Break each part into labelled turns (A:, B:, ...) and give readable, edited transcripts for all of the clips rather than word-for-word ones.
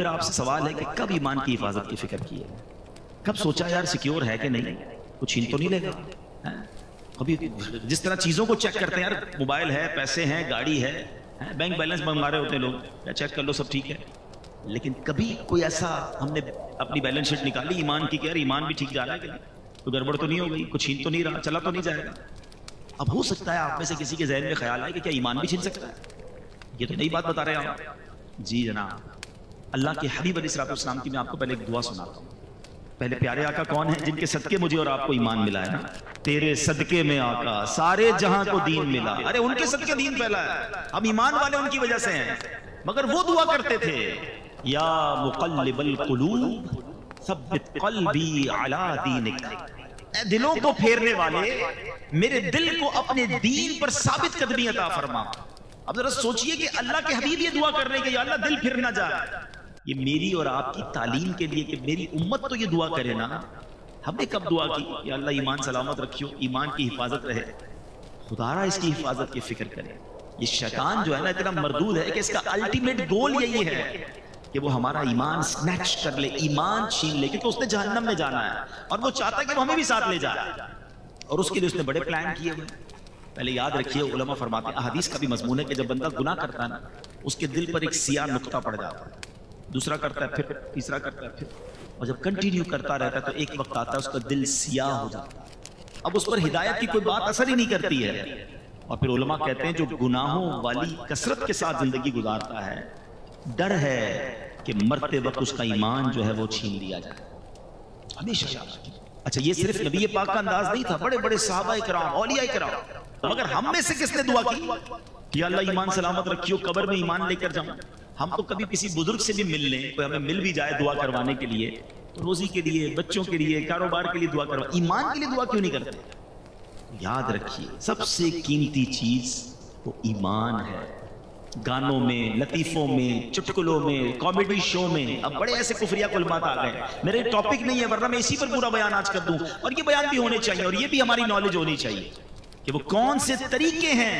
A: پھر آپ سے سوال ہے کہ کب ایمان کی حفاظت کی فکر کی ہے؟ کب سوچا یار سیکیور ہے کہ نہیں، کچھ چھین تو نہیں لے گا؟ ابھی جس طرح چیزوں کو چیک کرتے ہیں، یار موبائل ہے، پیسے ہیں، گاڑی ہے، بینک بیلنس منگوا رہے ہوتے ہیں لوگ، یا چیک کر لو سب ٹھیک ہے، لیکن کبھی کوئی ایسا ہم نے اپنی بیلنس شیٹ نکالی ایمان کی کہ یار ایمان بھی ٹھیک جا رہا ہے کہ نہیں، کوئی گڑبڑ تو نہیں ہو گئی، کچھ چھین تو نہیں رہا، چلا تو نہیں جائے گا؟ اب ہو سکتا ہے آپ میں سے کسی کے ذہن میں خیال ہے کہ کیا ایمان بھی چھین سکتا ہے؟ یہ تو نئی بات بتا رہے ہیں آپ۔ جی جناب، اللہ کے حبیب علیہ السلام کی میں آپ کو پہلے ایک دعا سناتا ہوں۔ پہلے پیارے آقا کون ہیں؟ جن کے صدقے مجھے اور آپ کو ایمان ملا ہے نا۔ تیرے صدقے میں آقا سارے جہاں کو دین ملا۔ ارے ان کے صدقے دین پھیلا ہے، ہم ایمان والے ان کی وجہ سے ہیں۔ مگر وہ دعا کرتے تھے، یا مقلب القلوب ثبت قلبی علی دینک، اے دلوں کو پھیرنے والے میرے دل کو اپنے دین پر ثابت قدمی عطا فرما۔ اب ذرا سوچئے کہ اللہ کے حبیب یہ دعا کر رہے ہیں کہ یا اللہ دل پھر نہ جائے۔ یہ میری اور آپ کی تعلیم کے لیے کہ میری امت تو یہ دعا کرے نا۔ ہم نے کب دعا کی یا اللہ ایمان سلامت رکھیو، ایمان کی حفاظت رہے؟ خدا را اس کی حفاظت کی فکر کرے۔ یہ شیطان جو ہے نا اتنا مردود ہے کہ اس کا الٹیمیٹ گول یہی ہے کہ وہ ہمارا ایمان سنیچ کر لے، ایمان چھین لے، کیونکہ اس نے جہنم میں جانا ہے اور وہ چاہتا ہے کہ وہ ہمیں بھی ساتھ لے جائے، اور اس کے لیے اس نے بڑے پلان کیے ہوئے۔ پہلے یاد رکھیے، علماء فرماتے ہیں، احادیث کا بھی مضمون ہے کہ جب بندہ گناہ کرتا ہے نا، اس کے دل پر ایک سیاہ نقطہ پڑ جاتا ہے، دوسرا کرتا ہے، پھر تیسرا کرتا ہے، پھر، اور جب کنٹینیو کرتا رہتا ہے تو ایک وقت آتا ہے اس کا دل سیاہ ہو جاتا ہے، اب اس پر ہدایت کی کوئی بات اثر ہی نہیں کرتی ہے۔ اور پھر علماء کہتے ہیں جو گناہوں والی کثرت کے ساتھ زندگی گزارتا ہے، ڈر ہے کہ مرتے وقت اس کا ایمان جو ہے وہ چھین لیا جائے، ہمیشہ یاد رکھیے۔ اچھا، یہ صرف نبی پاک کا انداز نہیں تھا، بڑے بڑے صحابہ کرام، اولیاء کرام۔ مگر ہم میں سے کس نے دعا کی کہ اللہ ایمان سلامت رکھیو، قبر میں ایمان لے کر جاؤں؟ ہم تو کبھی کسی بزرگ سے بھی مل لیں، کوئی ہمیں مل بھی جائے دعا کروانے کے لیے، روزی کے لیے، بچوں کے لیے، کاروبار کے لیے دعا کروا، ایمان کے لیے دعا کیوں نہیں کرتے؟ یاد رکھیے، سب سے قیمتی چیز وہ ایمان ہے۔ گانوں میں، لطیفوں میں، چٹکلوں میں، کامیڈی شو میں اب بڑے ایسے کفریہ کلمات آ گئے۔ میرے ٹاپک نہیں ہے، ورنہ میں اسی پر پورا بیان آج کر دوں، اور یہ بیان بھی ہونے چاہیے، اور یہ بھی ہماری نالج ہونی چاہیے کہ وہ کون سے طریقے ہیں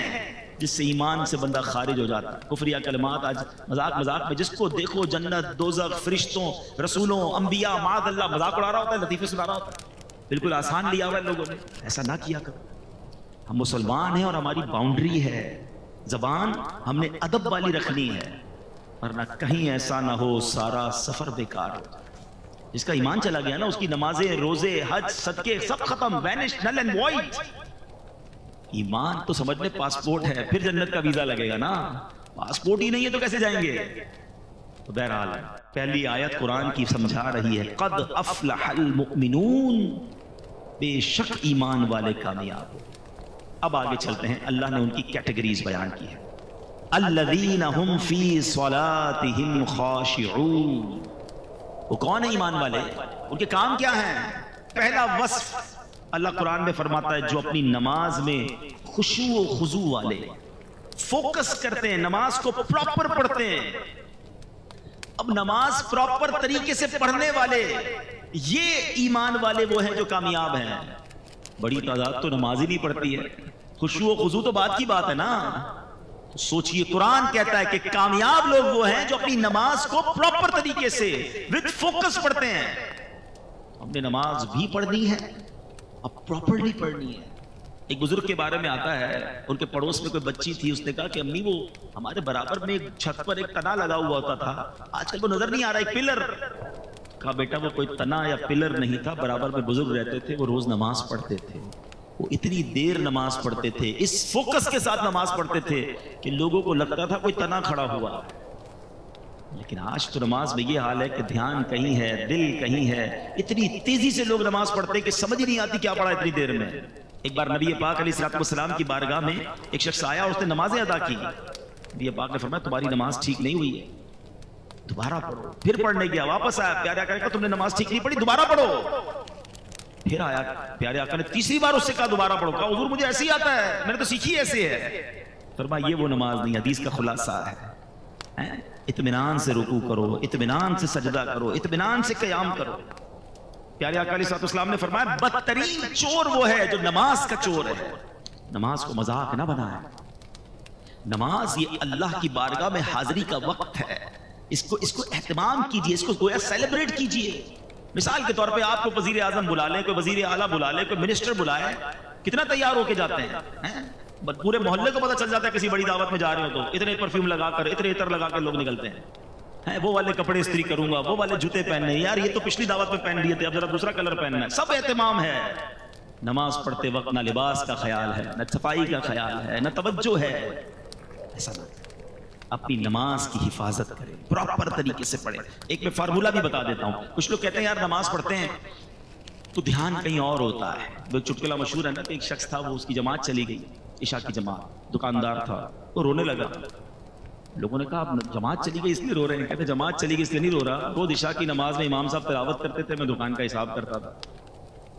A: جس سے ایمان سے بندہ خارج ہو جاتا ہے۔ کفریہ کلمات آج مذاق مذاق میں جس کو دیکھو جنت، دوزخ، فرشتوں، رسولوں، انبیاء، معاذ اللہ، مذاق اڑا رہا ہوتا ہے، لطیفے سنا رہا ہوتا ہے، بالکل آسان لیا ہوا ہے لوگوں نے۔ ایسا نہ کیا کرو، ہم مسلمان ہیں اور ہماری باؤنڈری ہے، زبان ہم نے ادب والی رکھنی ہے، ورنہ کہیں ایسا نہ ہو سارا سفر بیکار ہو۔ جس کا ایمان چلا گیا نا، اس کی نمازیں، روزے، حج، صدقے سب ختم، وینش، نل اینڈ وائڈ۔ ایمان تو سمجھ لیں پاسپورٹ ہے، پھر جنت کا ویزا لگے گا نا، پاسپورٹ ہی نہیں ہے تو کیسے جائیں گے؟ تو بہرحال پہلی آیت قرآن کی سمجھا رہی ہے، قد افلح المؤمنون، بے شک ایمان والے کامیاب ہو۔ اب آگے چلتے ہیں، اللہ نے ان کی کیٹیگریز بیان کی ہے۔ الذین هم فی صلاتهم خاشعون، وہ کون ہیں ایمان والے؟ ان کے کام کیا ہیں؟ پہلا وصف اللہ قرآن میں فرماتا ہے، جو اپنی نماز میں خشوع و خضوع والے، فوکس کرتے ہیں، نماز کو پراپر پڑھتے ہیں۔ اب نماز پراپر طریقے سے پڑھنے والے، یہ ایمان والے وہ ہیں جو کامیاب ہیں۔ بڑی تعداد تو نماز ہی نہیں پڑھتی ہے، خشوع و خضوع تو بات کی بات ہے نا۔ سوچئے، قرآن کہتا ہے کہ کامیاب لوگ وہ ہیں جو اپنی نماز کو پراپر طریقے سے وتھ فوکس پڑھتے ہیں۔ ہم نے نماز بھی پڑھنی ہے، اب پراپرلی پڑھنی ہے۔ ایک بزرگ کے بارے میں آتا ہے، ان کے پڑوس میں کوئی بچی تھی، اس نے کہا کہ امی وہ ہمارے برابر میں ایک چھت پر ایک تنا لگا ہوا ہوتا تھا، آج کل وہ نظر نہیں آ رہا، ایک پلر۔ کہا بیٹا وہ کوئی تنا یا پلر نہیں تھا، برابر میں بزرگ رہتے تھے، وہ روز نماز پڑھتے تھے، وہ اتنی دیر نماز پڑھتے تھے، اس فوکس کے ساتھ نماز پڑھتے تھے کہ لوگوں کو لگتا تھا کوئی تنا کھڑا ہوا۔ لیکن آج تو نماز میں یہ حال ہے کہ دھیان کہیں ہے، دل کہیں ہے، اتنی تیزی سے لوگ نماز پڑھتے ہیں کہ سمجھ ہی نہیں آتی کیا پڑھا اتنی دیر میں۔ ایک بار نبی پاک علیہ السلام کی بارگاہ میں ایک شخص آیا، اس نے نمازیں ادا کی، نبی پاک نے فرمایا تمہاری نماز ٹھیک نہیں ہوئی ہے، دوبارہ پڑھو۔ پھر پڑھنے گیا، واپس آیا، پیارے آقا نے کہا تم نے نماز ٹھیک نہیں پڑھی، دوبارہ پڑھو۔ پھر آیا، پیارے آقا نے تیسری بار اس سے کہا دوبارہ پڑھو، کہا حضور مجھے ایسے ہی آتا ہے، میں نے تو سیکھی ایسے ہے۔ فرمایا یہ وہ نماز نہیں، حدیث کا خلاصہ ہے، اطمینان سے رکوع کرو، اطمینان سے سجدہ کرو، اطمینان سے قیام کرو۔ پیارے آقا علیہ السلام نے فرمایا بدترین چور وہ ہے جو نماز کا چور ہے۔ نماز کو مذاق نہ بنائے، نماز یہ اللہ کی بارگاہ میں حاضری کا وقت ہے، اس کو اہتمام کیجئے، اس کو گویا سیلیبریٹ کیجئے. مثال کے طور پہ آپ کو وزیر اعظم بلا لیں، کوئی وزیر اعلیٰ بلا لیں، کوئی منسٹر بلائے، کتنا تیار ہو کے جاتے ہیں. پورے محلے کو پتہ چل جاتا ہے کسی بڑی دعوت میں جا رہے ہو تو اتنے پرفیوم لگا کر، اتنے عطر لگا کر لوگ نکلتے ہیں. وہ والے کپڑے استری کروں گا، وہ والے جوتے پہننے، یار یہ تو پچھلی دعوت میں پہن لیے تھے، اب ذرا دوسرا کلر پہننا ہے. سب اہتمام ہے. نماز پڑھتے وقت نہ لباس کا خیال ہے، نہ صفائی کا خیال ہے، نہ توجہ ہے. ایسا نہ اپنی نماز کی حفاظت کریں، پراپر طریقے سے پڑھیں. ایک میں فارمولہ بھی بتا دیتا ہوں. کچھ لوگ کہتے ہیں یار نماز پڑھتے ہیں تو دھیان کہیں اور ہوتا ہے. وہ چٹکلا مشہور ہے نا کہ ایک شخص تھا، وہ اس کی جماعت چلی گئی، عشاء کی جماعت، دکاندار تھا، وہ رونے لگا. لوگوں نے کہا اب جماعت چلی گئی اس لیے رو رہے ہیں؟ کہتے جماعت چلی گئی اس لیے نہیں رو رہا، روز عشاء کی نماز میں امام صاحب تلاوت کرتے تھے، میں دکان کا حساب کرتا تھا.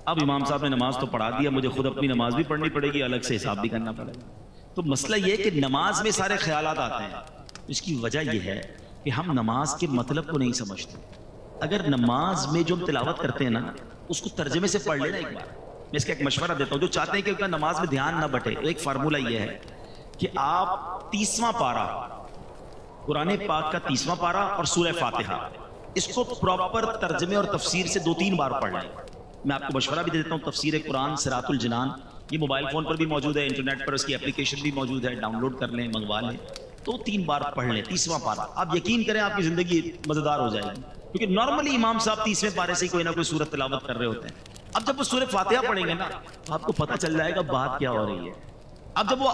A: اب امام صاحب نے نماز تو پڑھا دیا، مجھے خود اپنی نماز بھی پڑھنی پڑے گی، الگ سے حساب بھی کرنا پڑے گا. تو مسئلہ یہ کہ نماز میں سارے خیالات آتے ہیں. اس کی وجہ یہ ہے کہ ہم نماز کے مطلب کو نہیں سمجھتے. اگر نماز میں جو ہم تلاوت کرتے ہیں نا، اس کو ترجمے سے پڑھ لینا ایک بار. میں اس کا ایک مشورہ دیتا ہوں جو چاہتے ہیں کہ نماز میں دھیان نہ بٹے. ایک فارمولہ یہ ہے کہ آپ 30واں پارہ، قرآن پاک کا 30واں پارہ اور سورہ فاتحہ، اس کو پراپر ترجمے اور تفسیر سے 2-3 بار پڑھ لیں. میں آپ کو مشورہ بھی دیتا ہوں، تفسیر قرآن صراط الجنان، یہ موبائل فون پر بھی موجود ہے، انٹرنیٹ پر اس کی اپلیکیشن بھی موجود ہے، ڈاؤن لوڈ کر لیں، منگوا لیں. 2-3 بار پڑھ لیں 30واں پارہ. آپ یقین کریں آپ کی زندگی مزیدار ہو جائے گی. کیونکہ نارملی امام صاحب 30ویں پارے سے کوئی نہ کوئی سورت تلاوت کر رہے ہوتے ہیں. اب جب وہ سورہ فاتحہ پڑھیں گے نا تو آپ کو پتہ چل جائے گا بات کیا ہو رہی ہے. اب جب وہ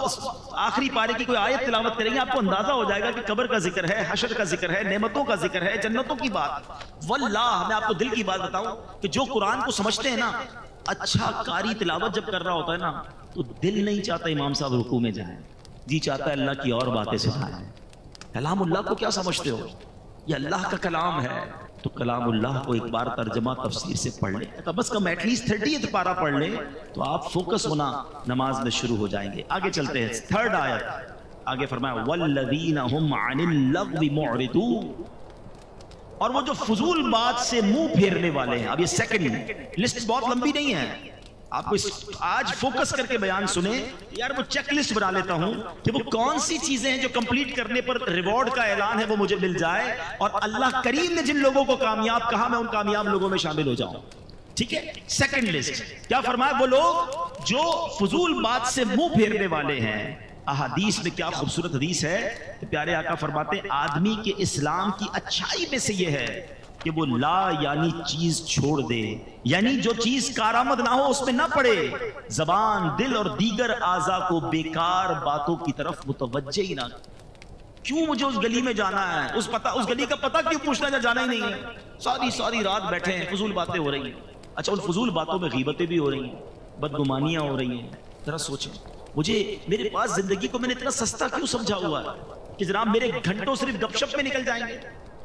A: آخری پارے کی کوئی آیت تلاوت کریں گے آپ کو اندازہ ہو جائے گا کہ قبر کا ذکر ہے، حشر کا ذکر ہے، نعمتوں کا ذکر ہے، جنتوں کی بات. واللہ میں آپ کو دل کی بات بتاؤں کہ جو قرآن کو سمجھتے ہیں نا، اچھا قاری تلاوت جب کر رہا ہوتا ہے نا تو دل نہیں چاہتا امام صاحب رکوع میں جائیں، جی چاہتا ہے اللہ کی اور باتیں سنائیں. کلام اللہ کو کیا سمجھتے ہو؟ یہ اللہ کا کلام ہے. تو کلام اللہ کو ایک بار ترجمہ تفسیر سے پڑھ لیں، کم از کم ایٹ لیسٹ 30 پارہ پڑھ لیں تو آپ فوکس ہونا نماز میں شروع ہو جائیں گے. آگے چلتے ہیں. 3rd آیت آگے فرمایا وَالَّذِينَ هُمْ عَنِ اللَّغْوِ مُعْرِضُونَ، اور وہ جو فضول بات سے منہ پھیرنے والے ہیں. اب یہ سیکنڈ لسٹ بہت لمبی نہیں ہے، آپ کو آج فوکس کر کے بیان سنیں. یار وہ چیک لسٹ بنا لیتا ہوں کہ وہ کون سی چیزیں ہیں جو کمپلیٹ کرنے پر ریوارڈ کا اعلان ہے وہ مجھے مل جائے، اور اللہ کریم نے جن لوگوں کو کامیاب کہا میں ان کامیاب لوگوں میں شامل ہو جاؤں. ٹھیک ہے. سیکنڈ لسٹ کیا فرمایا؟ وہ لوگ جو فضول بات سے منہ پھیرنے والے ہیں. احادیث میں کیا خوبصورت حدیث ہے کہ پیارے آقا فرماتے ہیں آدمی کے اسلام کی اچھائی میں سے یہ ہے کہ وہ لا یعنی چیز چھوڑ دے، یعنی جو چیز کارآمد نہ ہو اس میں نہ پڑے، زبان، دل اور دیگر اعضاء کو بیکار باتوں کی طرف متوجہ ہی نہ. کیوں مجھے اس گلی میں جانا ہے؟ اس گلی کا پتہ کیوں پوچھنا ہے؟ جانا ہی نہیں ہے. ساری رات بیٹھے ہیں، فضول باتیں ہو رہی ہیں. اچھا ان فضول باتوں میں غیبتیں بھی ہو رہی ہیں، بدگمانیاں ہو رہی ہیں. ذرا سوچیں، میرے پاس زندگی کو میں نے اتنا سستا کیوں سمجھا ہوا ہے کہ جناب میرے گھنٹوں صرف گپ شپ میں نکل جائیں گے.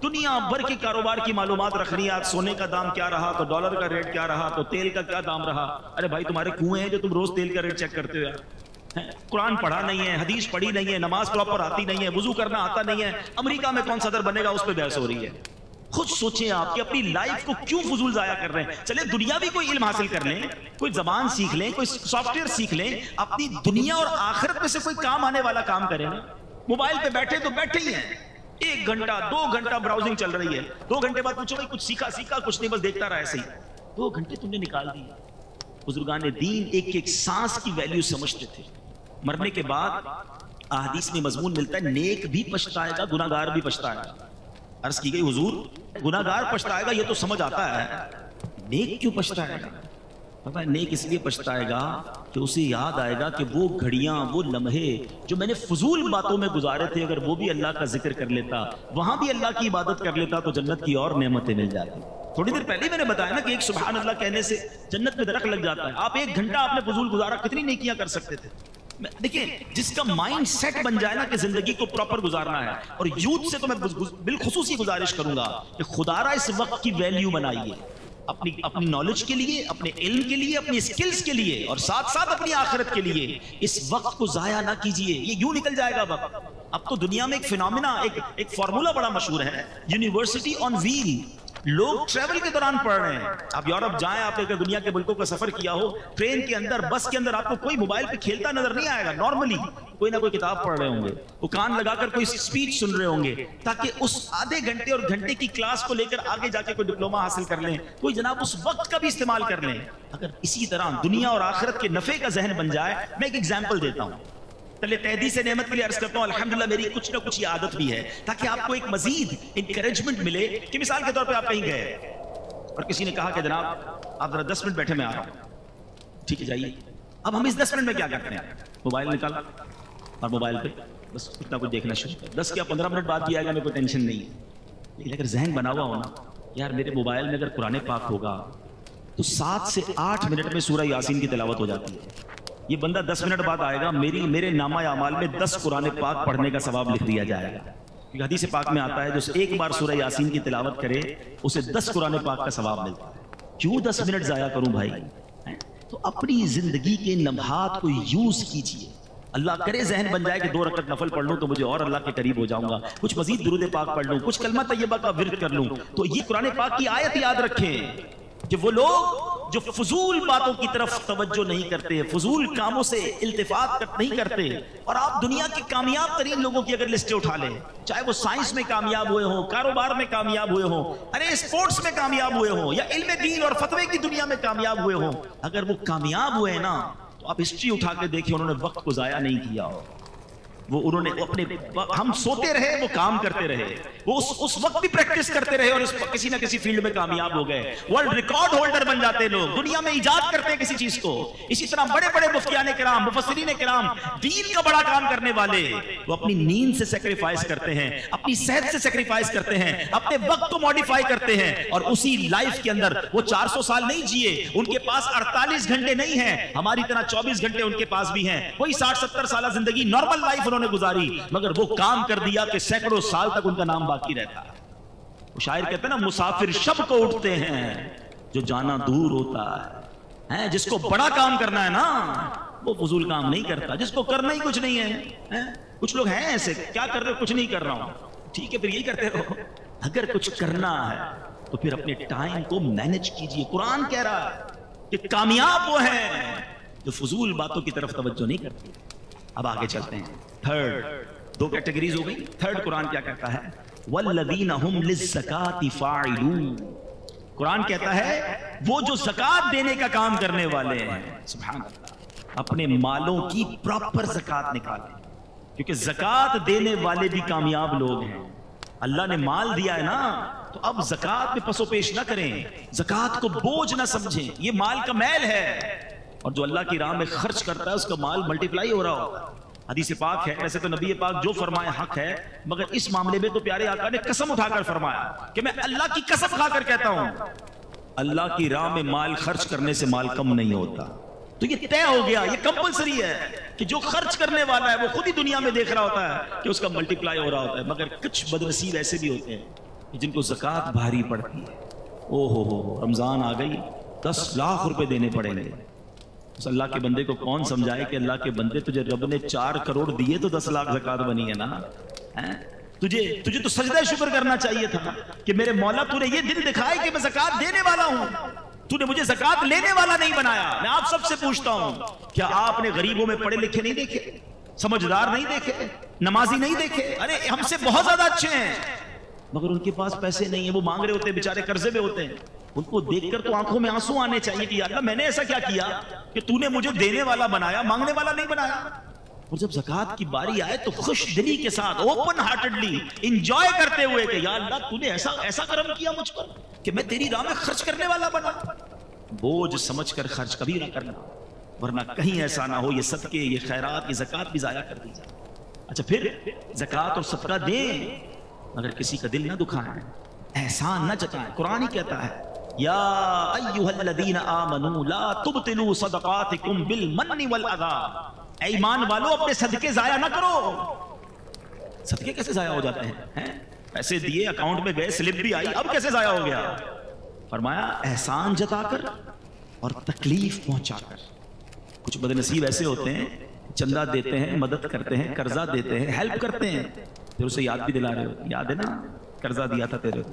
A: دنیا بھر کے کاروبار کی معلومات رکھنی ہے. آج سونے کا دام کیا رہا، تو ڈالر کا ریٹ کیا رہا، تو تیل کا کیا دام رہا. ارے بھائی تمہارے کنویں ہیں جو تم روز تیل کا ریٹ چیک کرتے ہو یار. قرآن پڑھا نہیں ہے، حدیث پڑھی نہیں ہے، نماز پراپر آتی نہیں ہے، وضو کرنا آتا نہیں ہے، امریکہ میں کون صدر بنے گا اس پہ بحث ہو رہی ہے. خود سوچیں آپ کہ اپنی لائف کو کیوں فضول ضائع کر رہے ہیں. چلے دنیا بھی کوئی علم حاصل کر لیں، کوئی زبان سیکھ لیں، کوئی سافٹ ویئر سیکھ لیں، اپنی دنیا اور آخرت میں سے کوئی کام آنے والا کام کریں. موبائل پہ بیٹھے تو بیٹھے ہی ہیں، 1 گھنٹہ 2 گھنٹہ براؤزنگ چل رہی ہے. 2 گھنٹے بعد پوچھو بھائی کچھ سیکھا کچھ نہیں، بس دیکھتا رہا ایسے ہی. 2 گھنٹے تم نے نکال دی. بزرگان دین ایک سانس کی ویلیو سمجھتے تھے. مرنے کے بعد احادیث میں مضمون ملتا ہے نیک بھی پچھتائے گا، گناہگار بھی پچھتائے گا. عرض کی گئی حضور گناہگار پچھتائے گا یہ تو سمجھ آتا ہے، نیک کیوں پچھتائے گا؟ پتہ ہے نیک اس لیے پچھتائے گا کہ اسے یاد آئے گا کہ وہ گھڑیاں، وہ لمحے جو میں نے فضول باتوں میں گزارے تھے، اگر وہ بھی اللہ کا ذکر کر لیتا، وہاں بھی اللہ کی عبادت کر لیتا تو جنت کی اور نعمتیں مل جاتی. تھوڑی دیر پہلے میں نے بتایا نا کہ ایک سبحان اللہ کہنے سے جنت میں درخت لگ جاتا ہے. آپ 1 گھنٹہ آپ نے فضول گزارا، کتنی نیکیاں کر سکتے تھے. دیکھیں جس کا مائنڈ سیٹ بن جائے نا کہ زندگی کو پراپر گزارنا ہے. اور یوتھ سے تو میں بالخصوصی گزارش کروں گا کہ خدا را اس وقت کی ویلیو بنائیے، اپنی نالج کے لیے، اپنے علم کے لیے، اپنی سکلز کے لیے، اور ساتھ ساتھ اپنی آخرت کے لیے. اس وقت کو ضائع نہ کیجئے، یہ یوں نکل جائے گا وقت. اب تو دنیا میں ایک فینومینا، ایک فارمولا بڑا مشہور ہے، یونیورسٹی آن ویل. لوگ ٹریول کے دوران پڑھ رہے ہیں. آپ یورپ جائیں, آپ نے اگر دنیا کے ملکوں کا سفر کیا ہو, ٹرین کے اندر, بس کے اندر آپ کو کوئی موبائل پہ کھیلتا نظر نہیں آئے گا. نارملی کوئی نہ کوئی کتاب پڑھ رہے ہوں گے, وہ کان لگا کر کوئی اسپیچ سن رہے ہوں گے, تاکہ اس آدھے گھنٹے اور گھنٹے کی کلاس کو لے کر آگے جا کے کوئی ڈپلوما حاصل کر لیں, کوئی جناب اس وقت کا بھی استعمال کر لیں. اگر اسی طرح دنیا اور آخرت کے نفع کا ذہن بن جائے. میں ایک ایگزامپل دیتا ہوں, چلے تہدی سے نعمت کے لیے عرض کرتا ہوں, الحمدللہ میری کچھ نہ کچھ یہ عادت بھی ہے, تاکہ آپ کو ایک مزید انکریجمنٹ ملے. کہ مثال کے طور پہ آپ کہیں گئے اور کسی نے کہا کہ جناب آپ ذرا 10 منٹ بیٹھے, میں آ رہا ہوں. ٹھیک ہے جائیے. اب ہم اس 10 منٹ میں کیا کرتے ہیں؟ موبائل نکالا اور موبائل پہ بس اتنا کچھ دیکھنا شروع کر. 10 یا 15 منٹ بعد بھی آئے گا, میرے کو ٹینشن نہیں ہے. لیکن اگر ذہن بنا ہوا ہونا, یار میرے موبائل میں اگر قرآن پاک ہوگا تو 7 سے 8 منٹ میں سورہ یاسین کی تلاوت ہو جاتی ہے. یہ بندہ 10 منٹ بعد آئے گا, میرے نامہ اعمال میں 10 قرآن پاک پڑھنے کا ثواب لکھ دیا جائے گا. کیونکہ حدیث پاک میں آتا ہے جو ایک بار سورہ یاسین کی تلاوت کرے اسے 10 قرآن پاک کا ثواب ملتا ہے. کیوں 10 منٹ ضائع کروں بھائی؟ تو اپنی زندگی کے لمحات کو یوز کیجئے. اللہ کرے ذہن بن جائے کہ 2 رکعت نفل پڑھ لوں تو مجھے اور اللہ کے قریب ہو جاؤں گا, کچھ مزید درود پاک پڑھ لوں, کچھ کلمہ طیبہ کا ورد کر لوں. تو یہ قرآن پاک کی آیت یاد رکھیں کہ وہ لوگ جو فضول باتوں کی طرف توجہ نہیں کرتے, فضول کاموں سے التفات نہیں کرتے. اور آپ دنیا کے کامیاب ترین لوگوں کی اگر لسٹیں اٹھا لیں, چاہے وہ سائنس میں کامیاب ہوئے ہوں, کاروبار میں کامیاب ہوئے ہوں, اسپورٹس میں کامیاب ہوئے ہوں, یا علم دین اور فتوے کی دنیا میں کامیاب ہوئے ہوں, اگر وہ کامیاب ہوئے نا تو آپ ہسٹری اٹھا کے دیکھیں انہوں نے وقت کو ضائع نہیں کیا ہو. انہوں نے اپنے, ہم سوتے رہے وہ کام کرتے رہے, وہ اس وقت بھی پریکٹس کرتے رہے اور کسی نہ کسی فیلڈ میں کامیاب ہو گئے. ورلڈ ریکارڈ ہولڈر بن جاتے لوگ, دنیا میں ایجاد کرتے ہیں کسی چیز کو. اسی طرح بڑے بڑے مفتیان کرام, مفسرین کرام, دین کا بڑا کام کرنے والے, وہ اپنی نیند سے سیکریفائس کرتے ہیں, اپنی صحت سے سیکریفائس کرتے ہیں, اپنے وقت کو ماڈیفائی کرتے ہیں, اور اسی لائف کے اندر وہ 400 سال نہیں جیے, ان کے پاس 48 گھنٹے نہیں ہیں, ہماری طرح 24 گھنٹے ان کے پاس بھی ہیں. وہی 60-70 سالہ زندگی نارمل لائف انہوں نے گزاری, مگر وہ کام کر دیا کہ سینکڑوں سال تک ان کا نام باقی رہتا ہے. وہ شاعر کہتے ہیں نا, مسافر شب کو اٹھتے ہیں جو جانا دور ہوتا ہے. جس کو بڑا کام کرنا ہے نا وہ فضول کام نہیں کرتا, جس کو کرنا ہی کچھ نہیں ہے. کچھ لوگ ہیں ایسے, کیا کر رہے, کچھ نہیں کر رہا ہوں, ٹھیک ہے پھر یہی کرتے رہو. اگر کچھ کرنا ہے تو پھر اپنے ٹائم کو مینج کیجئے. قرآن کہہ رہا ہے کہ کامیاب وہ ہیں جو فضول باتوں کی طرف توجہ نہیں کرتے. اب آگے چلتے ہیں. تھرڈ, 2 کیٹیگریز ہو گئی. تھرڈ قرآن کیا کہتا ہے؟ وَالَّذِينَ هُمْ لِلزَّكَاةِ فَاعِلُونَ. قرآن کہتا ہے وہ جو زکوٰۃ دینے کا کام کرنے والے ہیں, سبحان اللہ, اپنے مالوں کی پراپر زکوٰۃ نکالیں. کیونکہ زکوٰۃ دینے والے بھی کامیاب لوگ ہیں. اللہ نے مال دیا ہے نا, تو اب زکوٰۃ میں پسو پیش نہ کریں, زکوٰۃ کو بوجھ نہ سمجھیں. یہ مال کا میل ہے, اور جو اللہ کی راہ میں خرچ کرتا ہے اس کا مال ملٹیپلائی ہو رہا ہوتا ہے. حدیث پاک ہے, ویسے تو نبی پاک جو فرمائے حق ہے, مگر اس معاملے میں تو پیارے آقا نے قسم اٹھا کر فرمایا کہ میں اللہ کی قسم کھا کر کہتا ہوں, اللہ کی راہ میں مال خرچ کرنے سے مال کم نہیں ہوتا. تو یہ طے ہو گیا, یہ کمپلسری ہے کہ جو خرچ کرنے والا ہے وہ خود ہی دنیا میں دیکھ رہا ہوتا ہے کہ اس کا ملٹیپلائی ہو رہا ہوتا ہے. مگر کچھ بدنصیب ایسے بھی ہوتے ہیں جن کو زکوٰۃ بھاری پڑتی ہے. او ہو, رمضان آ گئی, 10 لاکھ روپے دینے پڑیں گے. اس اللہ کے بندے کو کون سمجھائے کہ اللہ کے بندے تجھے رب نے 4 کروڑ دیے تو 10 لاکھ زکوٰۃ بنی ہے نا. تجھے تو سجدہ شکر کرنا چاہیے تھا کہ میرے مولا تو نے یہ دل دکھائے کہ میں زکوٰۃ دینے والا ہوں, تو نے مجھے زکوٰۃ لینے والا نہیں بنایا. میں آپ سب سے پوچھتا ہوں, کیا آپ نے غریبوں میں پڑھے لکھے نہیں دیکھے, سمجھدار نہیں دیکھے, نمازی نہیں دیکھے؟ ارے ہم سے بہت زیادہ اچھے ہیں, مگر ان کے پاس پیسے نہیں ہیں, وہ مانگ رہے ہوتے ہیں, بیچارے قرضے میں ہوتے ہیں. ان کو دیکھ کر تو آنکھوں میں آنسو آنے چاہیے کہ یا اللہ میں نے ایسا کیا کیا کہ تو نے مجھے دینے والا بنایا, مانگنے والا نہیں بنایا. اور جب زکوٰۃ کی باری آئے تو خوش دلی کے ساتھ, اوپن ہارٹڈلی انجوائے کرتے ہوئے کہ یا اللہ تو نے ایسا کرم کیا مجھ پر کہ میں تیری راہ میں خرچ کرنے والا بنا. بوجھ سمجھ کر خرچ کبھی نہ کرنا, ورنہ کہیں ایسا نہ ہو یہ صدقے, یہ خیرات, یہ زکوٰۃ بھی ضائع کر دی جائے. اچھا پھر زکوٰۃ اور صدقہ دیں مگر کسی کا دل نہ دکھائیں, احسان نہ جتائیں. قرآن ہی کہتا ہے یا ایھا الذین آمنوا لا تبطلوا صدقاتکم بالمن والأذی. اے ایمان والو اپنے صدقے ضائع نہ کرو. صدقے کیسے ضائع ہو جاتے ہیں؟ پیسے دیے, اکاؤنٹ میں گئے, سلپ بھی آئی, اب کیسے ضائع ہو گیا؟ فرمایا احسان جتا کر اور تکلیف پہنچا کر. کچھ بدنصیب ایسے ہوتے ہیں, چندہ دیتے ہیں, مدد کرتے ہیں, قرضہ دیتے ہیں, ہیلپ کرتے ہیں, پھر اسے یاد بھی دلا رہے ہو, یاد ہے نا قرضہ دیا تھا تیرے کو,